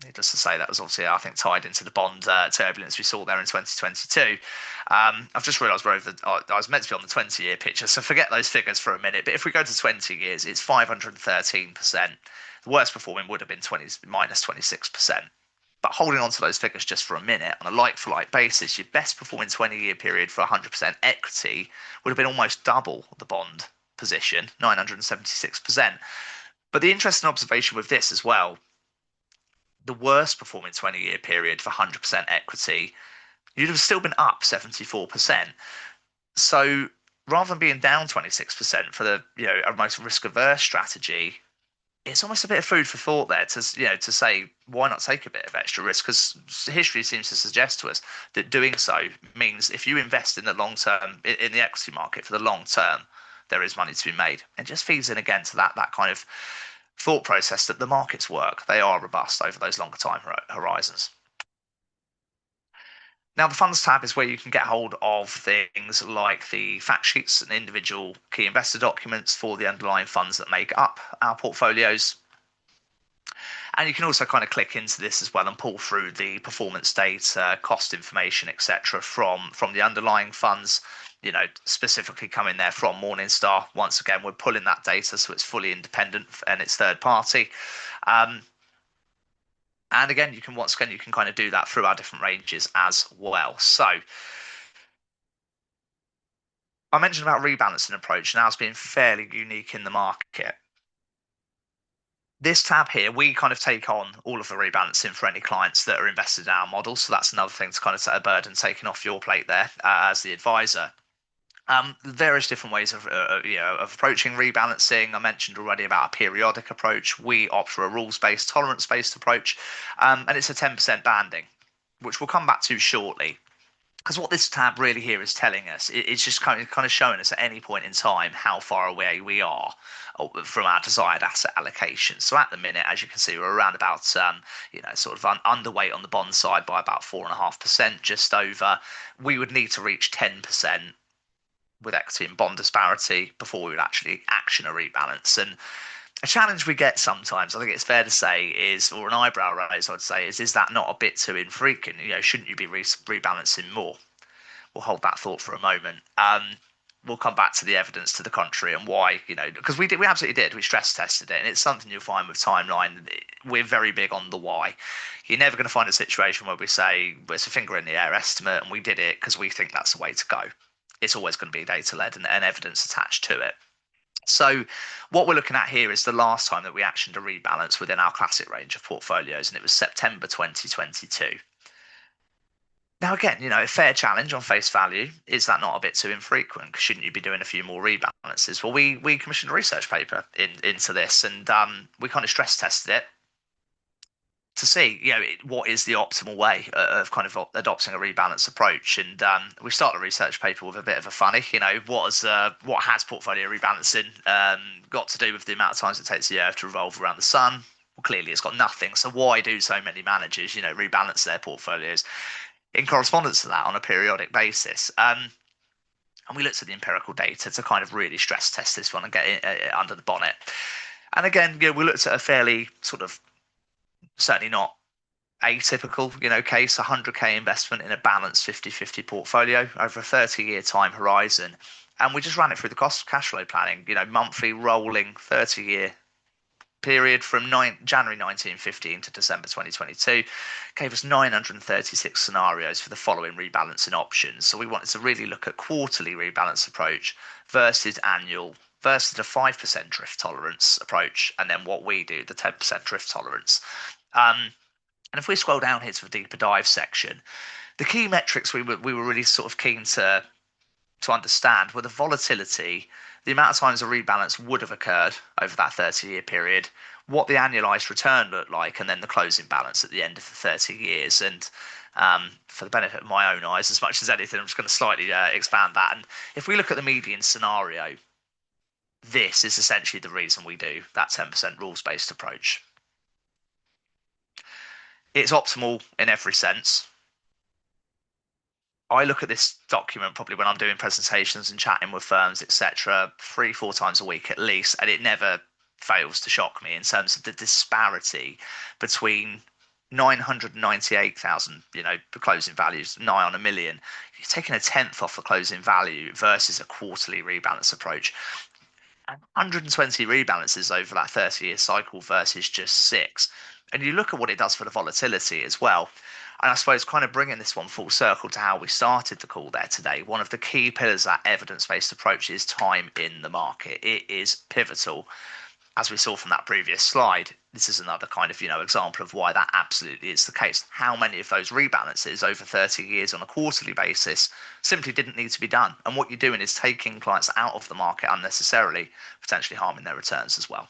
Needless to say, that was obviously, I think, tied into the bond turbulence we saw there in 2022. I've just realised I was meant to be on the 20-year picture, so forget those figures for a minute. But if we go to 20 years, it's 513%. The worst performing would have been minus 26%. But holding on to those figures just for a minute, on a like-for-like basis, your best performing 20-year period for 100% equity would have been almost double the bond position, 976%. But the interesting observation with this as well, the worst performing 20-year period for 100% equity, you'd have still been up 74%. So rather than being down 26% for the a most risk averse strategy, it's almost a bit of food for thought there to say, why not take a bit of extra risk? Because history seems to suggest to us that doing so means if you invest in the long term, in the equity market for the long term, there is money to be made. And just feeds in again to that kind of thought process that the markets work. They are robust over those longer time horizons. Now, the funds tab is where you can get hold of things like the fact sheets and individual key investor documents for the underlying funds that make up our portfolios. And you can also kind of click into this as well and pull through the performance data, cost information, etc. from the underlying funds, specifically coming there from Morningstar. Once again, we're pulling that data so it's fully independent and it's third party. And again, you can kind of do that through our different ranges as well. So I mentioned about rebalancing approach now as being fairly unique in the market. This tab here, we kind of take on all of the rebalancing for any clients that are invested in our model. So that's another thing to kind of set a burden taken off your plate there as the advisor. Various different ways of approaching rebalancing. I mentioned already about a periodic approach. We opt for a rules-based, tolerance-based approach, and it's a 10% banding, which we'll come back to shortly. Because what this tab really here is telling us, it's just kind of showing us at any point in time how far away we are from our desired asset allocation. So at the minute, as you can see, we're around about sort of underweight on the bond side by about 4.5%, just over. We would need to reach 10% with equity and bond disparity before we would actually action a rebalance. And a challenge we get sometimes, I think it's fair to say, or an eyebrow raise, I'd say, is that not a bit too infrequent? Shouldn't you be rebalancing more? We'll hold that thought for a moment. We'll come back to the evidence to the contrary and why, because we absolutely did. We stress tested it, and it's something you'll find with Timeline. We're very big on the why. You're never going to find a situation where we say, well, it's a finger in the air estimate, and we did it because we think that's the way to go. It's always going to be data-led and evidence attached to it. So what we're looking at here is the last time that we actioned a rebalance within our classic range of portfolios, and it was September 2022. Now, again, a fair challenge on face value. Is that not a bit too infrequent? Shouldn't you be doing a few more rebalances? Well, we commissioned a research paper into this, and we kind of stress tested it to see, what is the optimal way of kind of adopting a rebalance approach. And we start the research paper with a bit of a funny, what has portfolio rebalancing got to do with the amount of times it takes the Earth to revolve around the sun? Well, clearly it's got nothing. So why do so many managers, rebalance their portfolios in correspondence to that on a periodic basis? And we looked at the empirical data to kind of really stress test this one and get it under the bonnet. And again, we looked at a fairly sort of, certainly not atypical, case, 100k investment in a balanced 50-50 portfolio over a 30-year time horizon. And we just ran it through the cash flow planning, monthly rolling 30-year period from January 1915 to December 2022, gave us 936 scenarios for the following rebalancing options. So we wanted to really look at quarterly rebalance approach versus annual versus a 5% drift tolerance approach, and then what we do, the 10% drift tolerance. And if we scroll down here to the deeper dive section, the key metrics we were really sort of keen to understand were the volatility, the amount of times a rebalance would have occurred over that 30-year period, what the annualized return looked like, and then the closing balance at the end of the 30 years. And for the benefit of my own eyes, as much as anything, I'm just going to slightly expand that. And if we look at the median scenario, this is essentially the reason we do that 10% rules-based approach. It's optimal in every sense. I look at this document probably when I'm doing presentations and chatting with firms, etc., 3-4 times a week at least, and it never fails to shock me in terms of the disparity between 998,000, the closing values nigh on a million. You're taking a tenth off the closing value versus a quarterly rebalance approach. 120 rebalances over that 30-year cycle versus just six. And you look at what it does for the volatility as well. And I suppose kind of bringing this one full circle to how we started the call there today, one of the key pillars of that evidence-based approach is time in the market. It is pivotal. As we saw from that previous slide, this is another kind of example of why that absolutely is the case. How many of those rebalances over 30 years on a quarterly basis simply didn't need to be done? And what you're doing is taking clients out of the market unnecessarily, potentially harming their returns as well.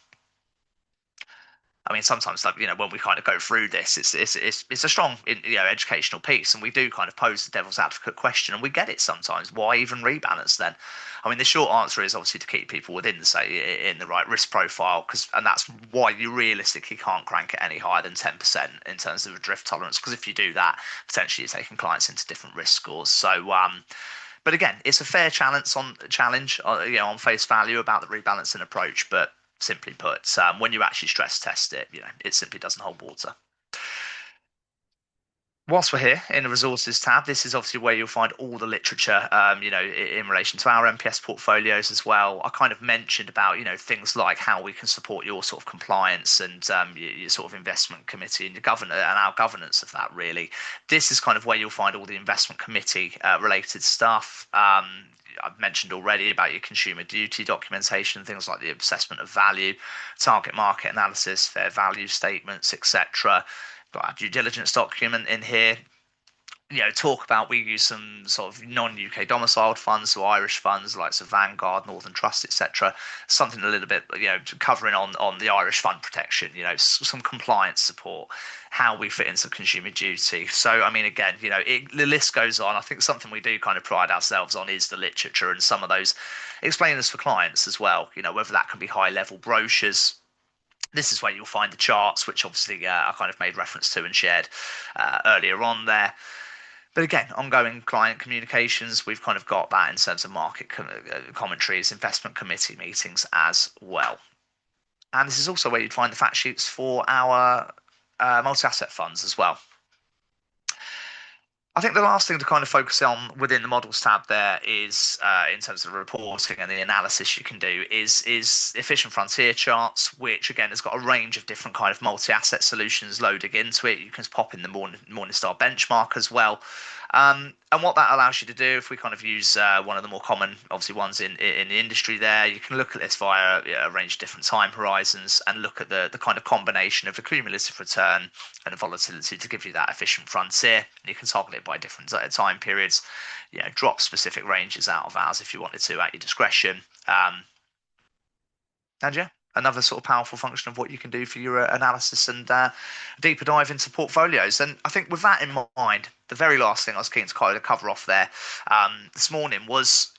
I mean, sometimes, when we kind of go through this, it's a strong, educational piece, and we do kind of pose the devil's advocate question, and we get it sometimes. Why even rebalance then? I mean, the short answer is obviously to keep people within, say, in the right risk profile, and that's why you realistically can't crank it any higher than 10% in terms of a drift tolerance, because if you do that, potentially you're taking clients into different risk scores. So, but again, it's a fair challenge on face value about the rebalancing approach, but simply put, when you actually stress test it, it simply doesn't hold water. Whilst we're here in the resources tab, this is obviously where you'll find all the literature, in relation to our MPS portfolios as well. I kind of mentioned about, things like how we can support your sort of compliance and your sort of investment committee and your governor and our governance of that. Really, this is kind of where you'll find all the investment committee related stuff. I've mentioned already about your consumer duty documentation, things like the assessment of value, target market analysis, fair value statements, etc. Got our due diligence document in here. Talk about, we use some sort of non-UK domiciled funds, so Irish funds like Vanguard, Northern Trust, etc. Something a little bit, covering on the Irish fund protection, some compliance support, how we fit into consumer duty. So, I mean, again, the list goes on. I think something we do kind of pride ourselves on is the literature and some of those explainers for clients as well, whether that can be high level brochures. This is where you'll find the charts, which obviously I kind of made reference to and shared earlier on there. But again, ongoing client communications, we've kind of got that in terms of market commentaries, investment committee meetings as well. And this is also where you'd find the fact sheets for our multi-asset funds as well. I think the last thing to kind of focus on within the models tab there is, in terms of reporting and the analysis you can do, is efficient frontier charts, which again has got a range of different kind of multi-asset solutions loading into it. You can pop in the Morningstar benchmark as well. And what that allows you to do, if we kind of use one of the more common, obviously, ones in the industry there, you can look at this via a range of different time horizons and look at the kind of combination of the cumulative return and the volatility to give you that efficient frontier. And you can toggle it by different time periods, drop specific ranges out of ours if you wanted to at your discretion. And yeah, another sort of powerful function of what you can do for your analysis and deeper dive into portfolios. And I think with that in mind, the very last thing I was keen to kind of cover off there this morning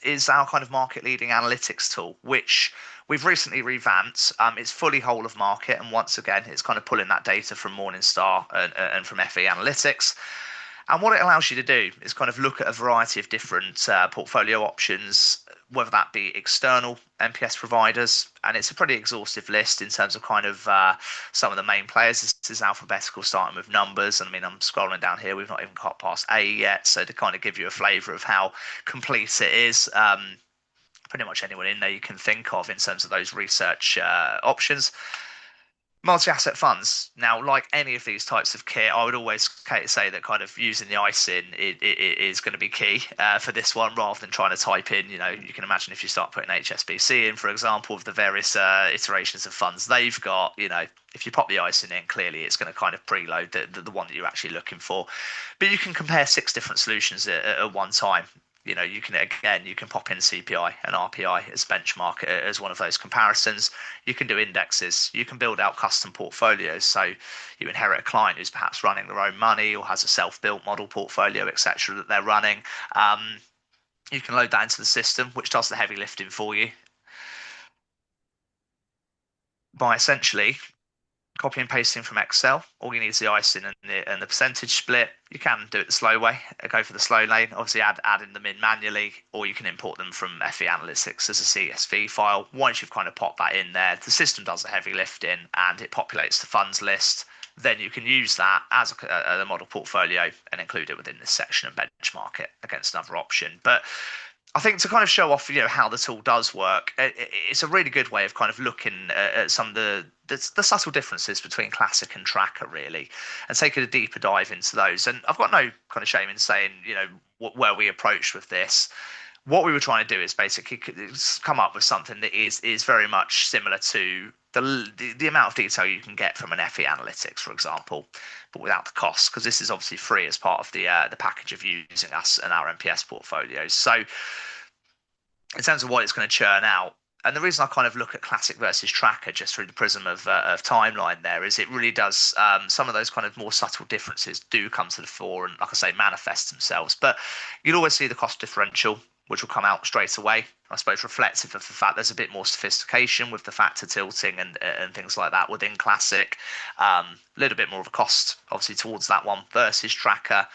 is our kind of market leading analytics tool, which we've recently revamped. It's fully whole of market, and once again, it's kind of pulling that data from Morningstar and from FE Analytics. And what it allows you to do is kind of look at a variety of different portfolio options, whether that be external MPS providers, and it's a pretty exhaustive list in terms of kind of some of the main players. This is alphabetical, starting with numbers, and I mean, I'm scrolling down here, we've not even got past A yet, so to kind of give you a flavour of how complete it is, pretty much anyone in there you can think of in terms of those research options. Multi-asset funds. Now, like any of these types of kit, I would always say that kind of using the ISIN is going to be key for this one, rather than trying to type in, you can imagine if you start putting HSBC in, for example, of the various iterations of funds they've got, if you pop the ISIN in, clearly it's going to kind of preload the one that you're actually looking for. But you can compare 6 different solutions at one time. You can pop in CPI and RPI as benchmark as one of those comparisons. You can do indexes. You can build out custom portfolios. So you inherit a client who's perhaps running their own money or has a self-built model portfolio, etc., that they're running. You can load that into the system, which does the heavy lifting for you by essentially copy and pasting from Excel. All you need is the ISIN and the percentage split. You can do it the slow way, go for the slow lane, obviously adding them in manually, or you can import them from FE Analytics as a CSV file. Once you've kind of popped that in there, the system does the heavy lifting and it populates the funds list. then you can use that as a model portfolio and include it within this section and benchmark it against another option. But I think to kind of show off, how the tool does work, it's a really good way of kind of looking at some of the subtle differences between classic and tracker, really, and taking a deeper dive into those. And I've got no kind of shame in saying, where we approached with this. What we were trying to do is basically come up with something that is very much similar to the amount of detail you can get from an FE analytics, for example, but without the cost, because this is obviously free as part of the package of using us and our MPS portfolios. So in terms of what it's going to churn out, and the reason I kind of look at classic versus tracker just through the prism of timeline there is it really does, some of those kind of more subtle differences do come to the fore and, like I say, manifest themselves. But you'll always see the cost differential, which will come out straight away. I suppose reflective of the fact there's a bit more sophistication with the factor tilting and things like that within classic. A little bit more of a cost, obviously, towards that one versus tracker.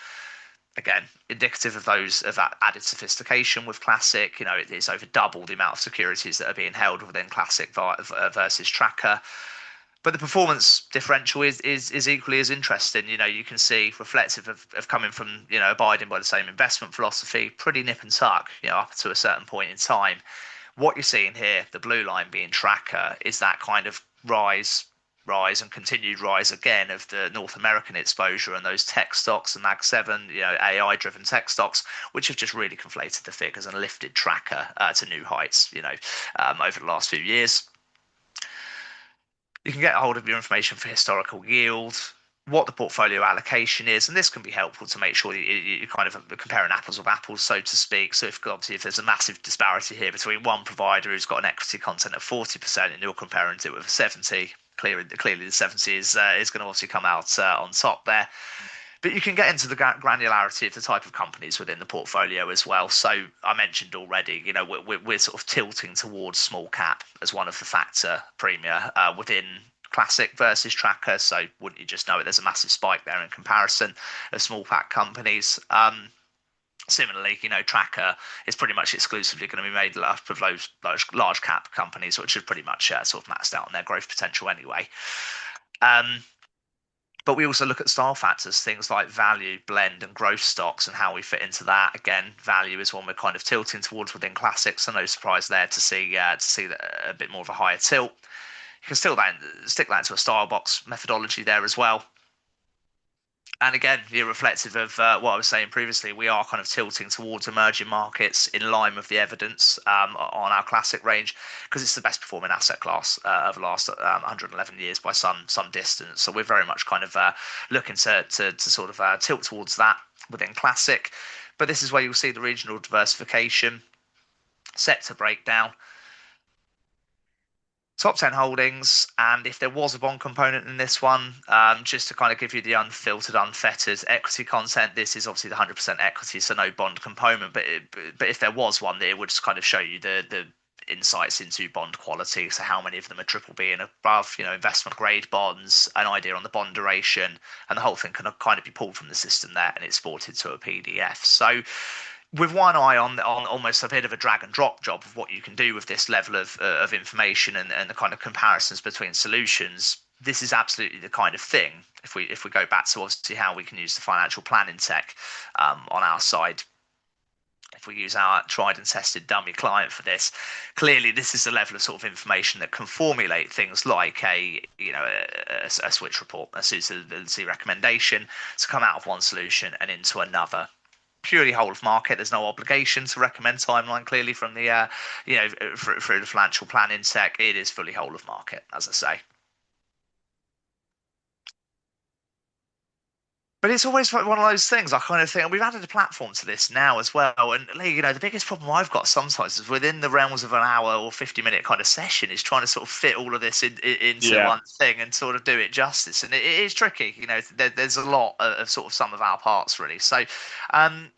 Again, indicative of that added sophistication with classic. It's over double the amount of securities that are being held within classic versus tracker. But the performance differential is equally as interesting. You can see reflective of coming from, abiding by the same investment philosophy, pretty nip and tuck, up to a certain point in time. What you're seeing here, the blue line being tracker, is that kind of rise and continued rise again of the North American exposure and those tech stocks and Mag 7, AI driven tech stocks, which have just really conflated the figures and lifted tracker to new heights, over the last few years. You can get a hold of your information for historical yield, what the portfolio allocation is, and this can be helpful to make sure you kind of comparing apples with apples, so to speak. So if there's a massive disparity here between one provider who's got an equity content of 40% and you're comparing it with 70, clearly the 70 is going to obviously come out on top there. But you can get into the granularity of the type of companies within the portfolio as well. So I mentioned already, we're sort of tilting towards small cap as one of the factor premia within classic versus tracker. So wouldn't you just know it? There's a massive spike there in comparison of small cap companies. Similarly, tracker is pretty much exclusively going to be made up of those large cap companies, which are pretty much sort of maxed out on their growth potential anyway. But we also look at style factors, things like value, blend, and growth stocks, and how we fit into that. Again, value is one we're kind of tilting towards within classics, so no surprise there to see a bit more of a higher tilt. You can still stick that to a style box methodology there as well. And again, you're reflective of what I was saying previously. We are kind of tilting towards emerging markets in line with the evidence on our classic range, because it's the best performing asset class of the last 111 years by some distance. So we're very much kind of looking to sort of tilt towards that within classic. But this is where you'll see the regional diversification, sector breakdown, top 10 holdings, and if there was a bond component in this one, just to kind of give you the unfiltered, unfettered equity content, this is obviously the 100% equity, so no bond component, but if there was one, it would just kind of show you the insights into bond quality, so how many of them are triple B and above, investment grade bonds, an idea on the bond duration, and the whole thing can kind of be pulled from the system there and exported to a PDF. So with one eye on almost a bit of a drag and drop job of what you can do with this level of information and the kind of comparisons between solutions, this is absolutely the kind of thing. If we go back to obviously how we can use the financial planning tech on our side, if we use our tried and tested dummy client for this, clearly this is the level of sort of information that can formulate things like a switch report, a suitability recommendation to come out of one solution and into another. Purely whole of market. There's no obligation to recommend timeline clearly from the through the financial planning tech. It is fully whole of market, as I say. But it's always one of those things I kind of think, and we've added a platform to this now as well. And Lee, the biggest problem I've got sometimes is within the realms of an hour or 50-minute kind of session is trying to sort of fit all of this into one thing and sort of do it justice. And it is tricky, there's a lot of sort of sum of our parts really. So,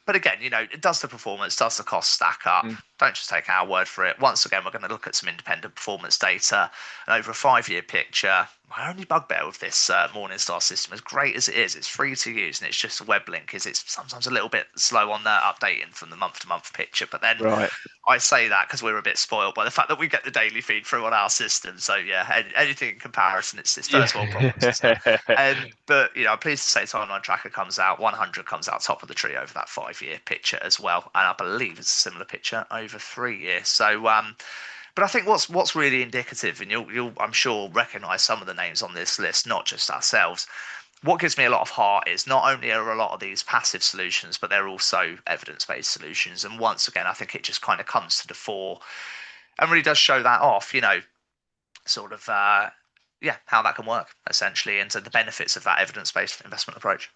but again, does the performance, does the cost stack up? Don't just take our word for it. Once again, we're going to look at some independent performance data and over a 5-year picture. My only bugbear with this Morningstar system, as great as it is, it's free to use and it's just a web link, is it's sometimes a little bit slow on the updating from the month-to-month picture. But then I say that because we're a bit spoiled by the fact that we get the daily feed through on our system. So yeah, anything in comparison, it's first world problems, isn't it? Yeah. But I'm pleased to say Timeline Tracker comes out, 100 comes out top of the tree over that 5 year picture as well, and I believe it's a similar picture over 3 years. So but I think what's really indicative, and you'll I'm sure recognise some of the names on this list, not just ourselves. What gives me a lot of heart is not only are a lot of these passive solutions, but they're also evidence-based solutions. And once again, I think it just kind of comes to the fore and really does show that off, sort of, yeah, how that can work essentially, and so the benefits of that evidence-based investment approach.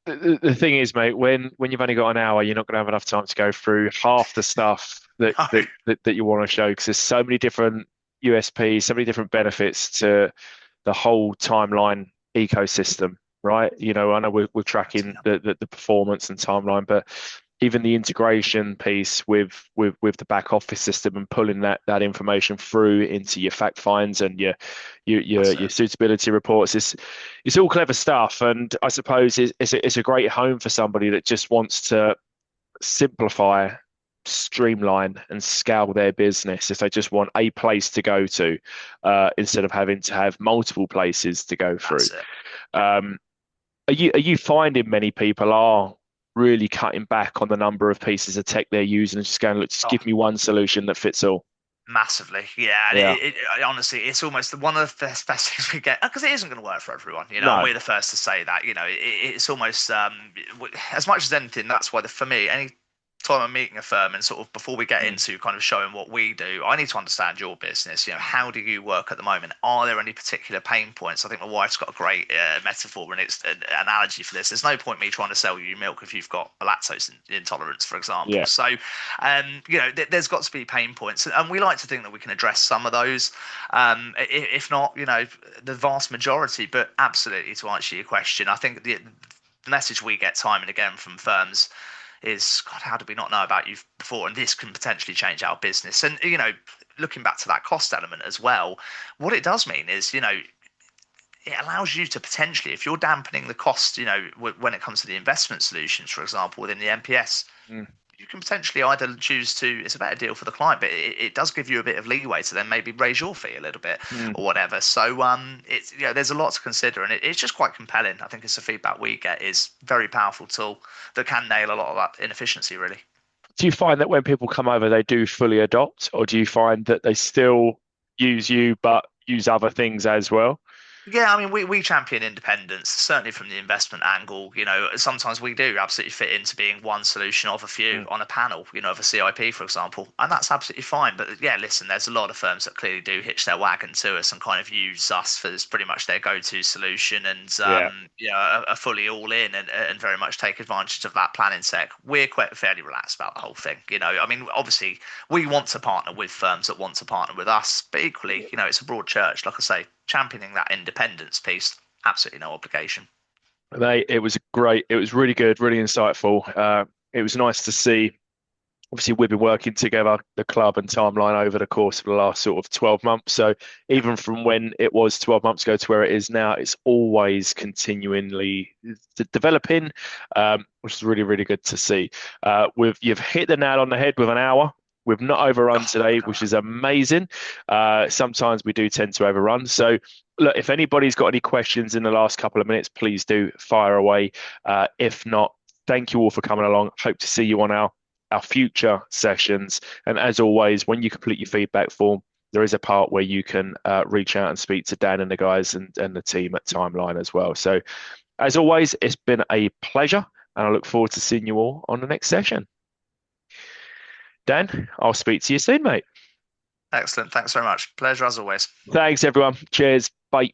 The thing is, mate, when you've only got an hour, you're not going to have enough time to go through half the stuff that No, that you want to show because there's so many different USPs, so many different benefits to the whole timeline ecosystem, right? I know we're tracking the performance and timeline, but even the integration piece with the back office system and pulling that information through into your fact finds and your suitability reports, it's all clever stuff. And I suppose it's a great home for somebody that just wants to simplify, streamline, and scale their business if they just want a place to go to instead of having to have multiple places to go through. Um, are you finding many people are really cutting back on the number of pieces of tech they're using and just going, look, just give me one solution that fits all? Massively, yeah. And Yeah. honestly, it's almost one of the best things we get because it isn't going to work for everyone, and No. we're the first to say that. It's almost as much as anything. That's why for me, any time I'm meeting a firm and sort of before we get into kind of showing what we do, I need to understand your business. How do you work at the moment? Are there any particular pain points? I think my wife's got a great metaphor and it's an analogy for this. There's no point me trying to sell you milk if you've got a lactose intolerance, for example. Yeah. So, there's got to be pain points, and we like to think that we can address some of those, if not, the vast majority. But absolutely, to answer your question, I think the message we get time and again from firms is, God, how did we not know about you before? And this can potentially change our business. And, looking back to that cost element as well, what it does mean is, it allows you to potentially, if you're dampening the cost, when it comes to the investment solutions, for example, within the MPS, Mm. you can potentially either choose to, it's a better deal for the client, but it does give you a bit of leeway to then maybe raise your fee a little bit Mm. or whatever. So it's there's a lot to consider, and it's just quite compelling. I think it's the feedback we get is very powerful tool that can nail a lot of that inefficiency really. Do you find that when people come over, they do fully adopt, or do you find that they still use you but use other things as well? Yeah, I mean, we champion independence, certainly from the investment angle. Sometimes we do absolutely fit into being one solution of a few Mm. on a panel, of a CIP, for example, and that's absolutely fine. But yeah, listen, there's a lot of firms that clearly do hitch their wagon to us and kind of use us as pretty much their go-to solution and, Yeah. are fully all in and very much take advantage of that planning tech. We're quite fairly relaxed about the whole thing. I mean, obviously, we want to partner with firms that want to partner with us, but equally, it's a broad church, like I say, championing that independence piece, absolutely no obligation. It was great. It was really good, really insightful. It was nice to see. Obviously, we've been working together, the club and timeline, over the course of the last sort of 12 months. So even from when it was 12 months ago to where it is now, it's always continually developing, which is really, really good to see. You've hit the nail on the head with an hour. We've not overrun today, which is amazing. Sometimes we do tend to overrun. So, look, if anybody's got any questions in the last couple of minutes, please do fire away. If not, thank you all for coming along. Hope to see you on our future sessions. And as always, when you complete your feedback form, there is a part where you can reach out and speak to Dan and the guys and the team at Timeline as well. So, as always, it's been a pleasure, and I look forward to seeing you all on the next session. Dan, I'll speak to you soon, mate. Excellent. Thanks very much. Pleasure as always. Thanks, everyone. Cheers. Bye.